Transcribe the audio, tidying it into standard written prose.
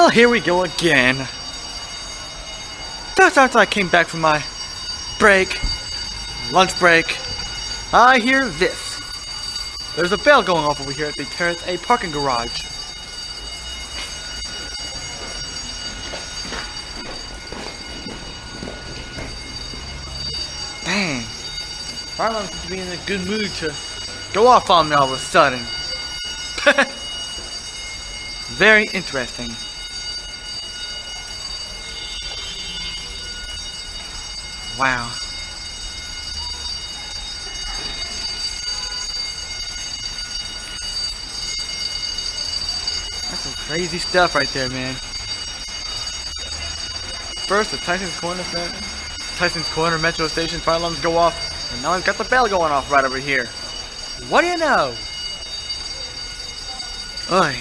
Well, here we go again. Just after I came back from my lunch break, I hear this. There's a bell going off over here at the terrace, a parking garage. Dang. Farland seems to be in a good mood to go off on me all of a sudden. Very interesting. Wow. That's some crazy stuff right there, man. First, the Tysons Corner Metro Station fire alarms go off, and now I've got the bell going off right over here. What do you know? Oy.